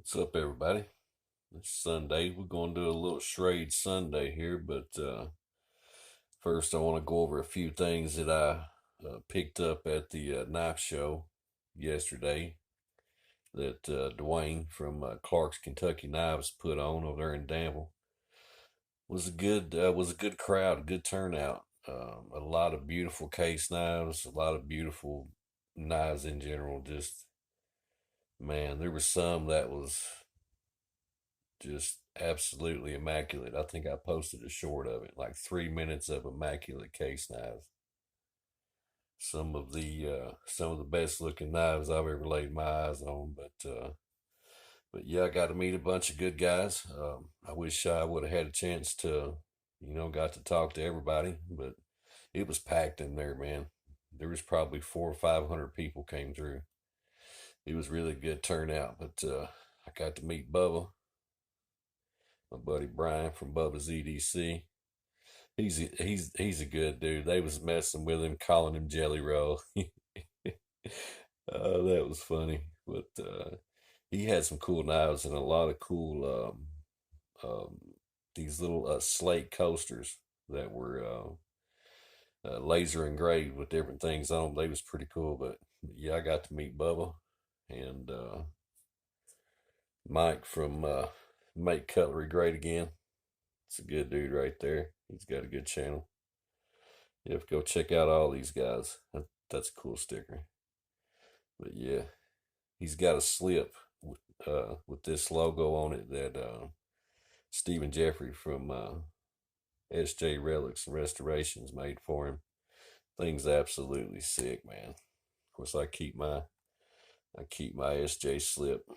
What's up, everybody? It's Sunday. We're going to do a little Schrade Sunday here, but first I want to go over a few things that I picked up at the knife show yesterday that Dwayne from Clark's Kentucky Knives put on over there in Danville. Was a good crowd, a good turnout. A lot of beautiful case knives, a lot of beautiful knives in general. Just man, there was some that was just absolutely immaculate. I think I posted a short of it, like 3 minutes of immaculate case knives. Some of the best looking knives I've ever laid my eyes on. But yeah, I got to meet a bunch of good guys. I wish I would have had a chance to, got to talk to everybody, but it was packed in there, man. There was probably 400 or 500 people came through. It was really good turnout, but I got to meet Bubba, my buddy Brian from Bubba's EDC. He's a good dude. They was messing with him, calling him Jelly Roll. That was funny. But he had some cool knives and a lot of cool these little slate coasters that were laser engraved with different things on them. They was pretty cool. But yeah, I got to meet Bubba and Mike from Make Cutlery Great Again. It's a good dude right there. He's got a good channel. You have to go check out all these guys. That's a cool sticker. But yeah, he's got a slip with this logo on it that Stephen Jeffrey from SJ Relics and Restorations made for him. Thing's absolutely sick, man. Of course, I keep my SJ slip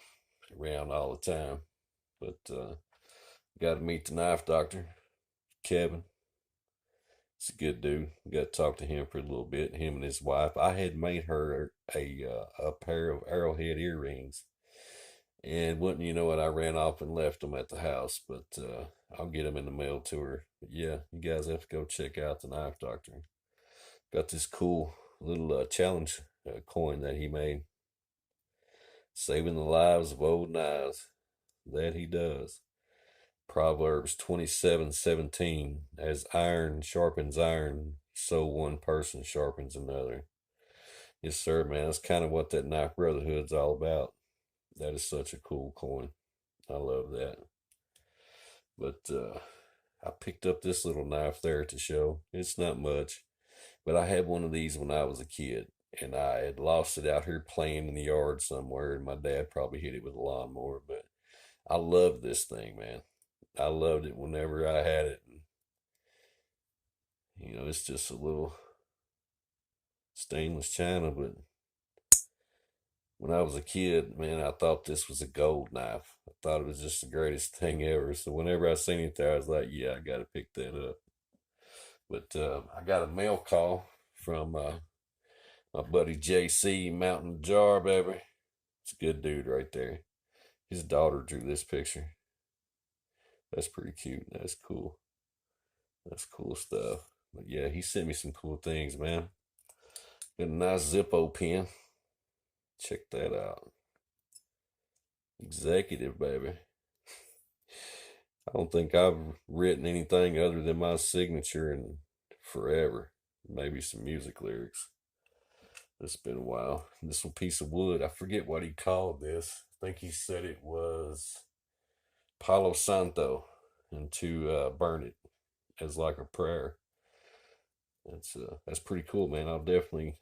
around all the time. But got to meet the knife doctor, Kevin. He's a good dude. Got to talk to him for a little bit. Him and his wife. I had made her a pair of arrowhead earrings, and wouldn't you know it, I ran off and left them at the house. But I'll get them in the mail to her. But yeah, you guys have to go check out the knife doctor. Got this cool little challenge coin that he made, saving the lives of old knives. That he does. Proverbs 27:17, as iron sharpens iron, so one person sharpens another. Yes, sir, man. That's kind of what that knife brotherhood's all about. That is such a cool coin. I love that. But I picked up this little knife there to show. It's not much, but I had one of these when I was a kid, and I had lost it out here playing in the yard somewhere, and my dad probably hit it with a lawnmower. But I loved this thing, man. I loved it whenever I had it. It's just a little stainless china, but when I was a kid, man, I thought this was a gold knife. I thought it was just the greatest thing ever. So whenever I seen it there, I was like, yeah, I got to pick that up. But I got a mail call from my buddy JC Mountain Jar, baby. It's a good dude right there. His daughter drew this picture. That's pretty cute. That's cool. That's cool stuff. But yeah, he sent me some cool things, man. Got a nice Zippo pen. Check that out. Executive, baby. I don't think I've written anything other than my signature in forever. Maybe some music lyrics. It's been a while. This little piece of wood, I forget what he called this. I think he said it was Palo Santo, and to burn it as like a prayer. That's pretty cool, man. I'll definitely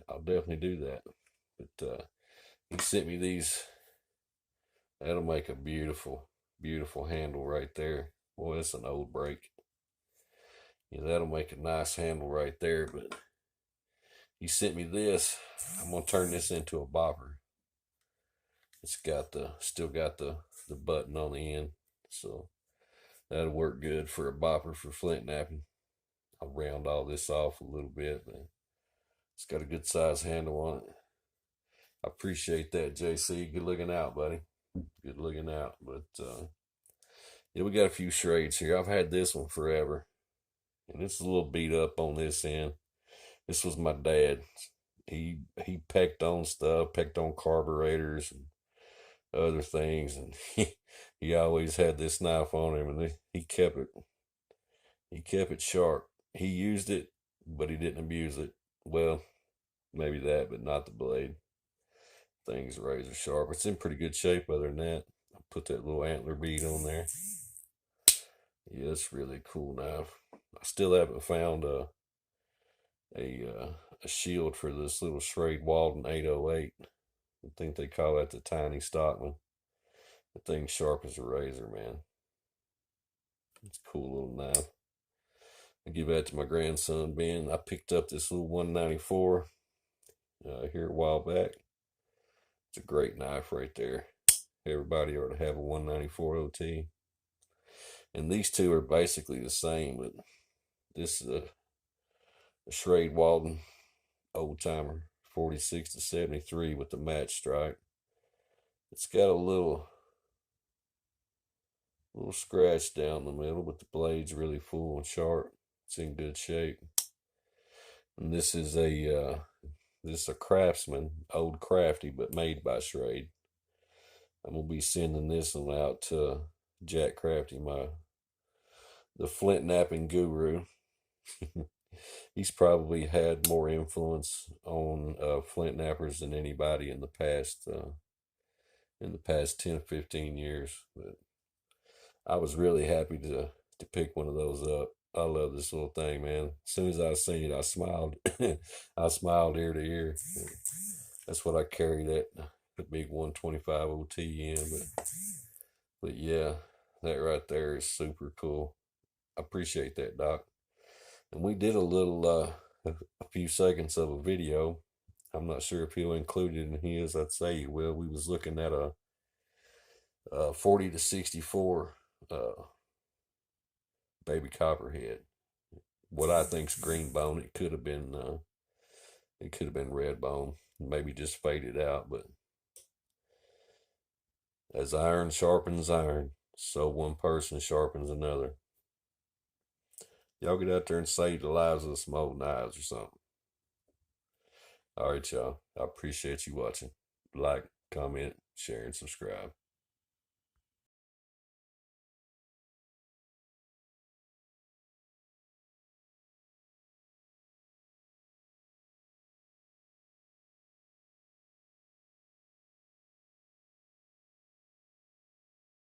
do that. But he sent me these. That'll make a beautiful, beautiful handle right there. Boy, that's an old break. Yeah, that'll make a nice handle right there. But he sent me this. I'm gonna turn this into a bopper. It's still got the button on the end, so that'll work good for a bopper for flint knapping. I'll round all this off a little bit, but it's got a good size handle on it. I appreciate that, JC. Good looking out, buddy. Good looking out. But yeah, we got a few Schrades here. I've had this one forever, and it's a little beat up on this end. This was my dad. He pecked on stuff, pecked on carburetors, and other things, and he always had this knife on him, and he kept it sharp. He used it, but he didn't abuse it. Well, maybe that, but not the blade. Thing's razor sharp. It's in pretty good shape other than that. I put that little antler bead on there. Yeah, it's really cool knife. I still haven't found a shield for this little Schrade Walden 808. I think they call that the Tiny Stockman. The thing's sharp as a razor, man. It's a cool little knife. I give that to my grandson Ben. I picked up this little 194 here a while back. It's a great knife right there. Everybody ought to have a 194 OT. And these two are basically the same, but this is a Schrade Walden old timer 46 to 73 with the match strike. It's got a little scratch down the middle, but the blade's really full and sharp. It's in good shape. And this is a Craftsman, old crafty, but made by Schrade. I'm gonna be sending this one out to Jack Crafty, the flint napping guru. He's probably had more influence on flint nappers than anybody in the past 10 or 15 years. But I was really happy to pick one of those up. I love this little thing, man. As soon as I seen it, I smiled. I smiled ear to ear. That's what I carry the big 125 OT in. But yeah, that right there is super cool. I appreciate that, Doc. And we did a few seconds of a video. I'm not sure if he'll include it in his. I'd say he will. We was looking at a 40 to 64 baby copperhead. What I think's green bone. It could have been red bone. Maybe just faded out. But as iron sharpens iron, so one person sharpens another. Y'all get out there and save the lives of some old knives or something. All right, y'all. I appreciate you watching. Like, comment, share, and subscribe.